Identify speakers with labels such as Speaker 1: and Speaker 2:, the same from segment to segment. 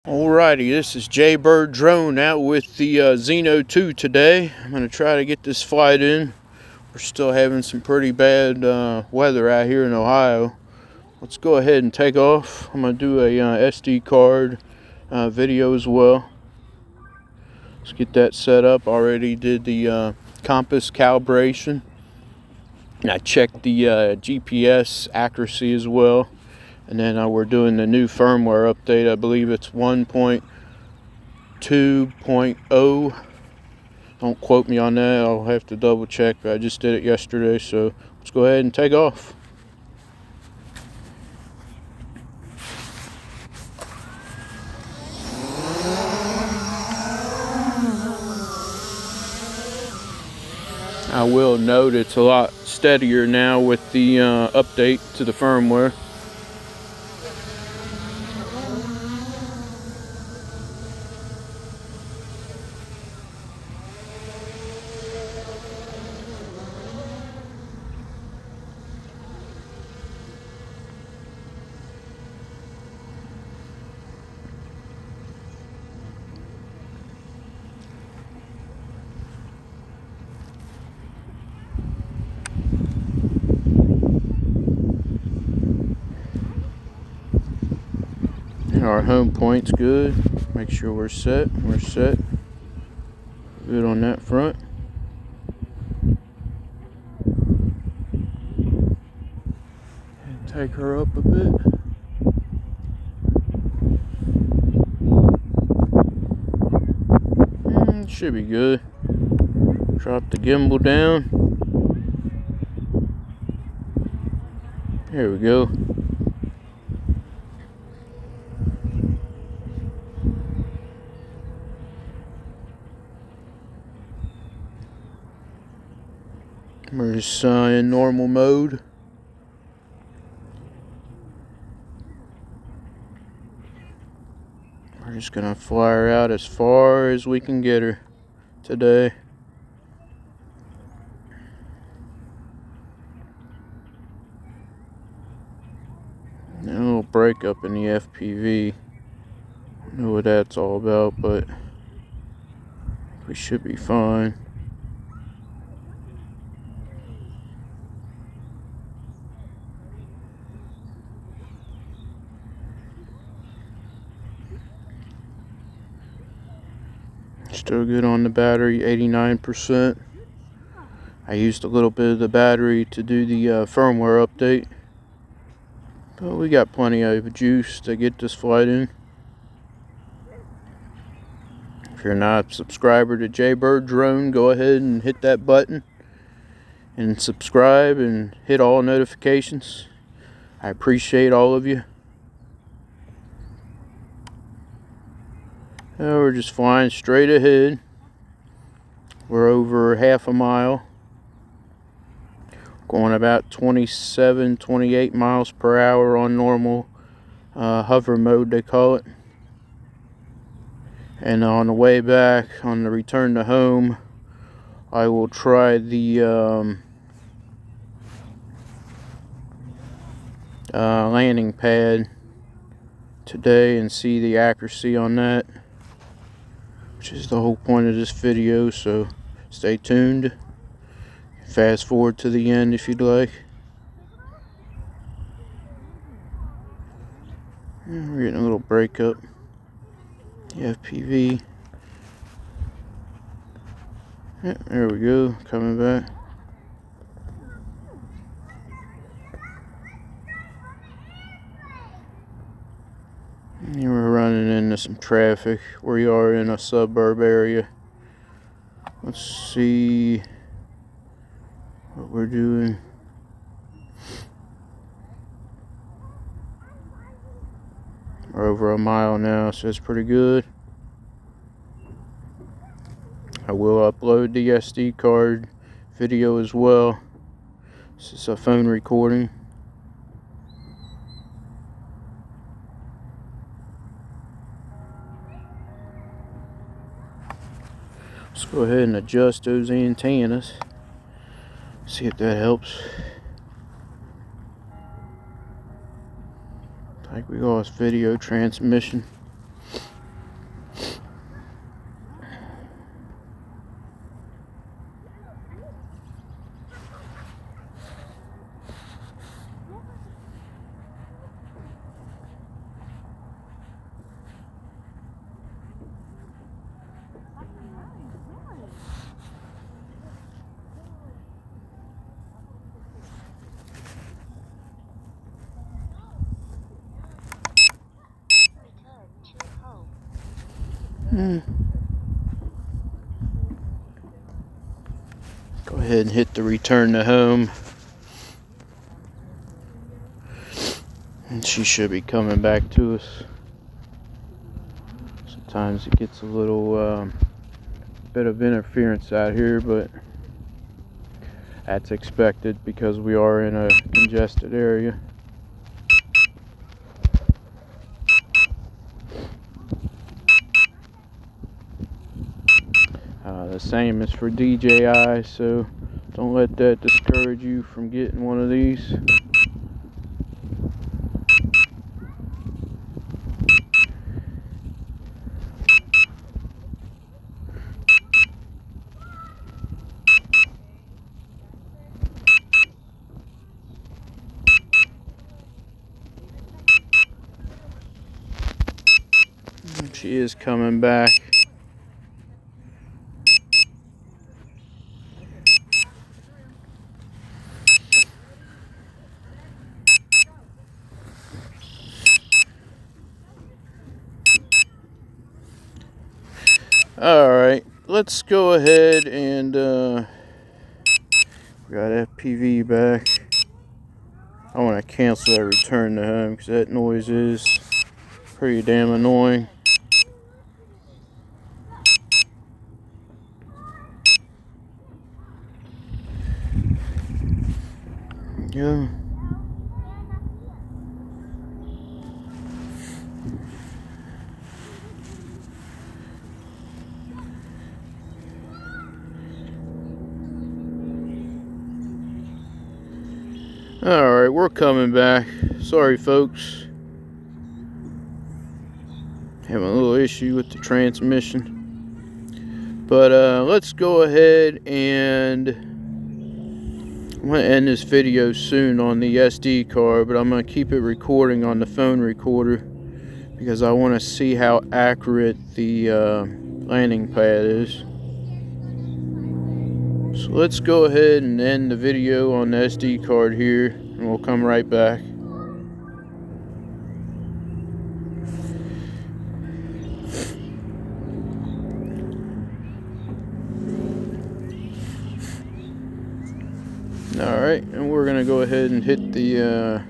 Speaker 1: Alrighty, this is Jaybird Drone out with the Zino 2 today. I'm going to try to get this flight in. We're still having some pretty bad weather out here in Ohio. Let's go ahead and take off. I'm going to do a SD card video as well. Let's get that set up. Already did the compass calibration. And I checked the GPS accuracy as well. And then we're doing the new firmware update. I believe it's 1.2.0. Don't quote me on that. I'll have to double check. I just did it yesterday. So let's go ahead and take off. I will note it's a lot steadier now with the update to the firmware. Our home point's good. Make sure we're set. We're set. Good on that front. And take her up a bit. Should be good. Drop the gimbal down. There we go. We're just in normal mode. We're just gonna fly her out as far as we can get her today. A little break up in the FPV. I don't know what that's all about, but we should be fine. Still good on the battery, 89%. I used a little bit of the battery to do the firmware update. But we got plenty of juice to get this flight in. If you're not a subscriber to Jaybird Drone, go ahead and hit that button and subscribe and hit all notifications. I appreciate all of you. We're just flying straight ahead. We're over half a mile. Going about 27, 28 miles per hour on normal hover mode, they call it. And on the way back, on the return to home, I will try the landing pad today and see the accuracy on that, which is the whole point of this video, so stay tuned. Fast forward to the end if you'd like. And we're getting a little break up. The FPV. Yeah, there we go, coming back. And we're running into some traffic. We are in a suburb area. Let's see what we're doing. We're over a mile now, so it's pretty good. I will upload the SD card video as well. This is a phone recording. Let's go ahead and adjust those antennas. See if that helps. I think we lost video transmission. Go ahead and hit the return to home. And she should be coming back to us. Sometimes it gets a little bit of interference out here, but that's expected because we are in a congested area. The same is for DJI, so don't let that discourage you from getting one of these. She is coming back. Alright, let's go ahead and we got FPV back. I want to cancel that return to home because that noise is pretty damn annoying. Yeah. Alright, we're coming back. Sorry, folks. Having a little issue with the transmission. But let's go ahead and I'm going to end this video soon on the SD card, but I'm going to keep it recording on the phone recorder because I want to see how accurate the landing pad is. So let's go ahead and end the video on the SD card here, and we'll come right back. Alright, and we're going to go ahead and hit the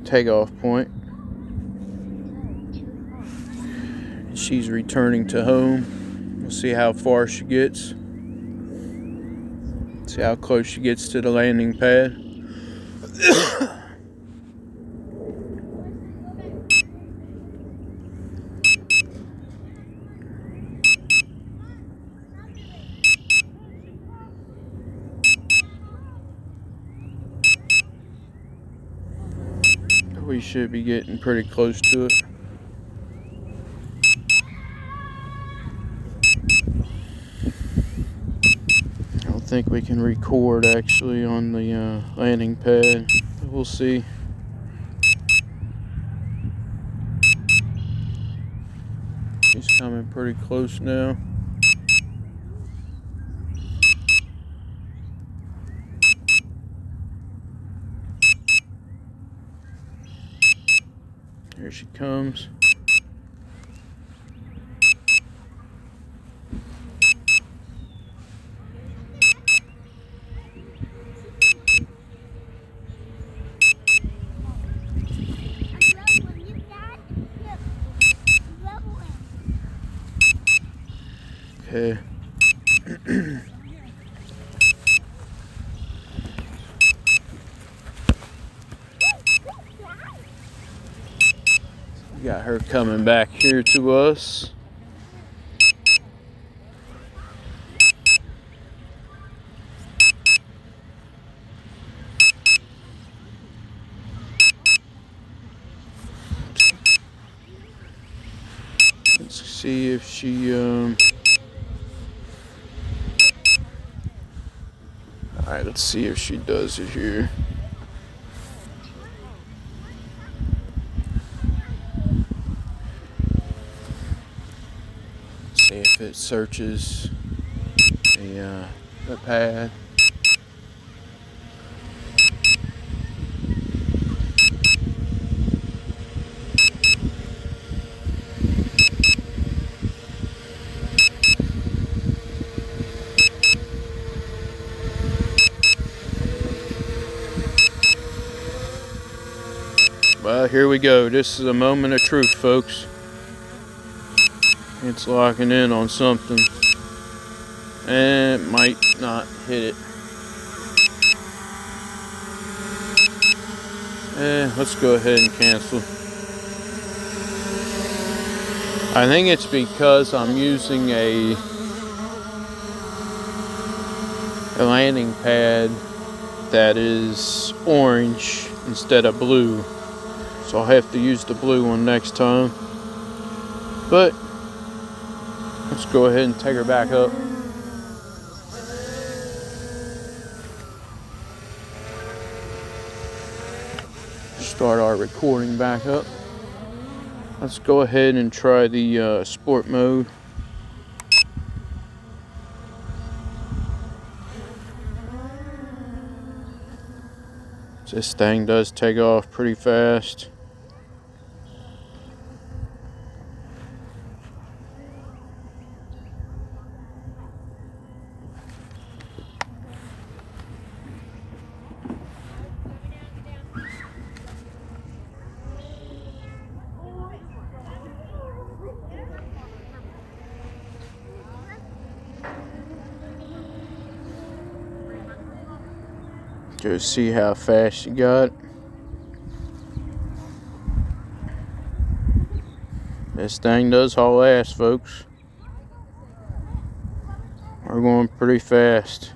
Speaker 1: takeoff point. She's returning to home. We'll see how far she gets. See how close she gets to the landing pad. We should be getting pretty close to it. I don't think we can record actually on the landing pad. We'll see. She's coming pretty close now. Here she comes. Okay. Got her coming back here to us. Let's see if she Alright, let's see if she does it here. See if it searches the pad. Here we go. This is a moment of truth, folks. It's locking in on something. And it might not hit it. Let's go ahead and cancel. I think it's because I'm using a landing pad that is orange instead of blue. So I'll have to use the blue one next time. But let's go ahead and take her back up. Start our recording back up. Let's go ahead and try the sport mode. This thing does take off pretty fast. Just see how fast you got. This thing does haul ass, folks. We're going pretty fast.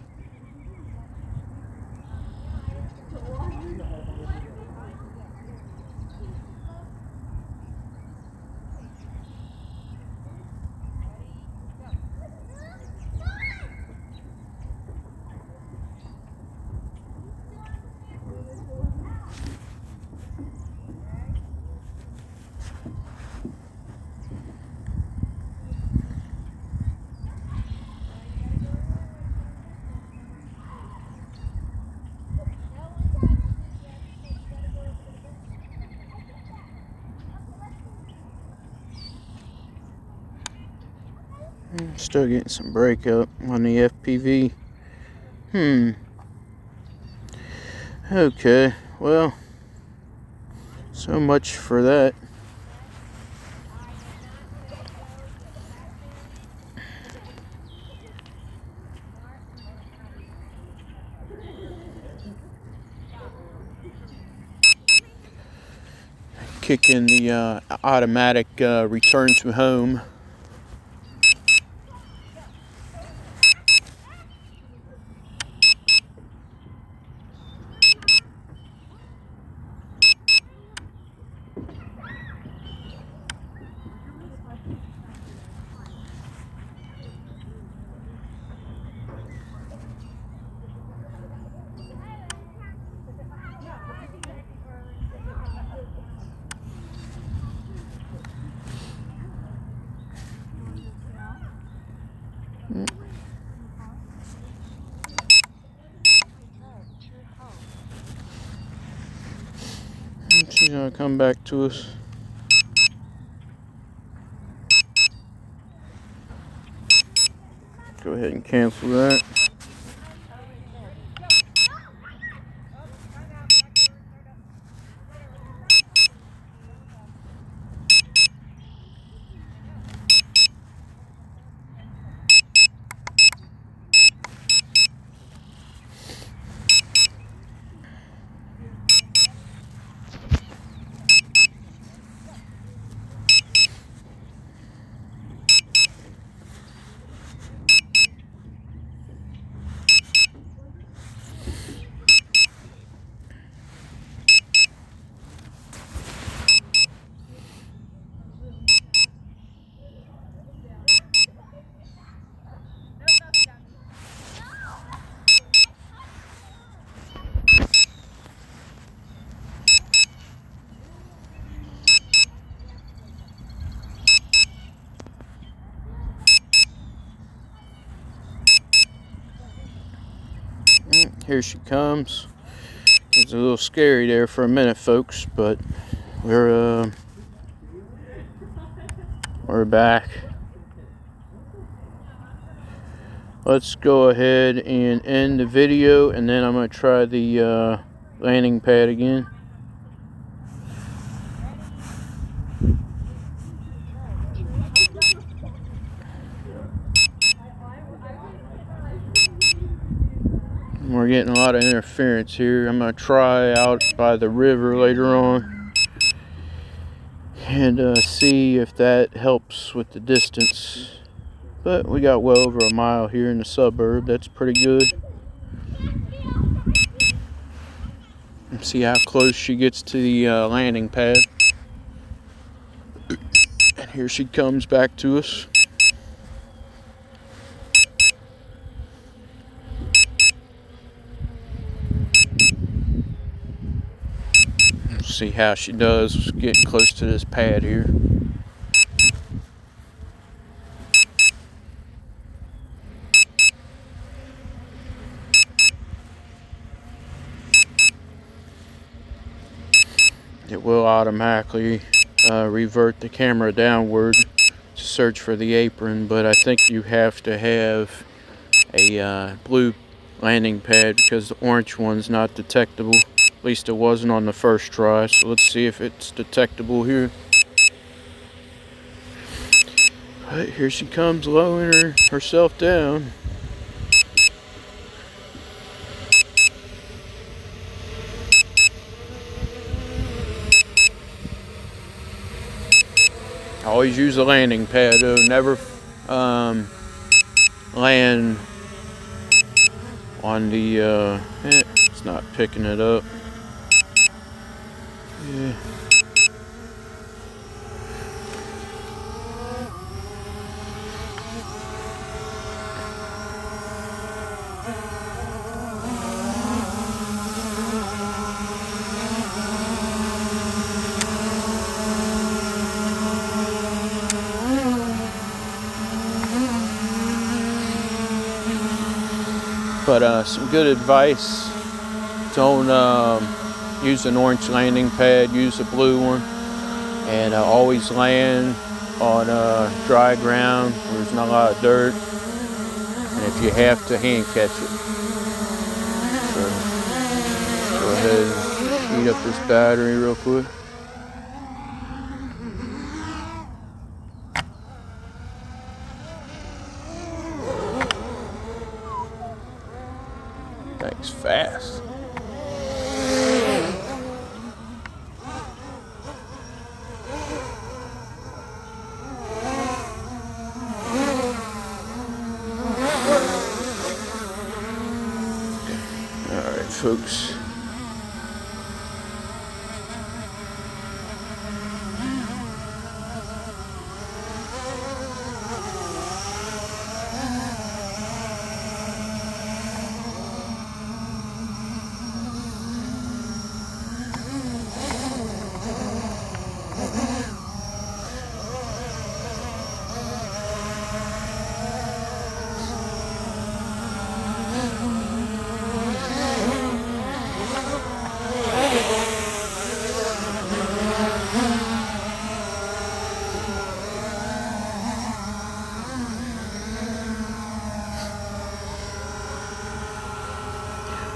Speaker 1: Still getting some breakup on the FPV. Okay, well, so much for that. Kick in the automatic return to home. She's gonna come back to us. Go ahead and cancel that. Here she comes. It's a little scary there for a minute, folks, but we're back. Let's go ahead and end the video, and then I'm going to try the landing pad again. we're getting a lot of interference here. I'm going to try out by the river later on and see if that helps with the distance. But we got well over a mile here in the suburb. That's pretty good. Let's see how close she gets to the landing pad. And here she comes back to us. Let's see how she does getting close to this pad here. It will automatically revert the camera downward to search for the apron, but I think you have to have a blue landing pad because the orange one's not detectable. At least it wasn't on the first try, so let's see if it's detectable here. But here she comes lowering herself down. Always use a landing pad though. Never land on the it's not picking it up. Yeah. But some good advice: don't use an orange landing pad, use a blue one, and always land on dry ground where there's not a lot of dirt, and if you have to, hand catch it. So go ahead and heat up this battery real quick. Thing's fast. Alright, folks.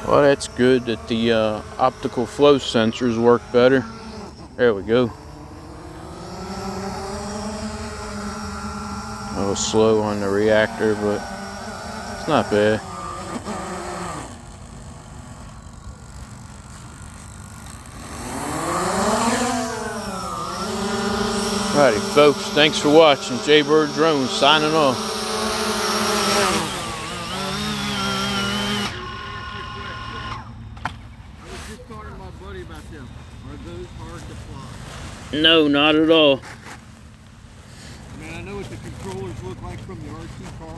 Speaker 1: Well, that's good that the optical flow sensors work better. There we go. A little slow on the reactor, but it's not bad. Alrighty, folks, thanks for watching. Jaybird Drone signing off.
Speaker 2: About them. Are those hard to fly?
Speaker 1: No, not at all.
Speaker 2: I mean, I know what the controllers look like from the RC car.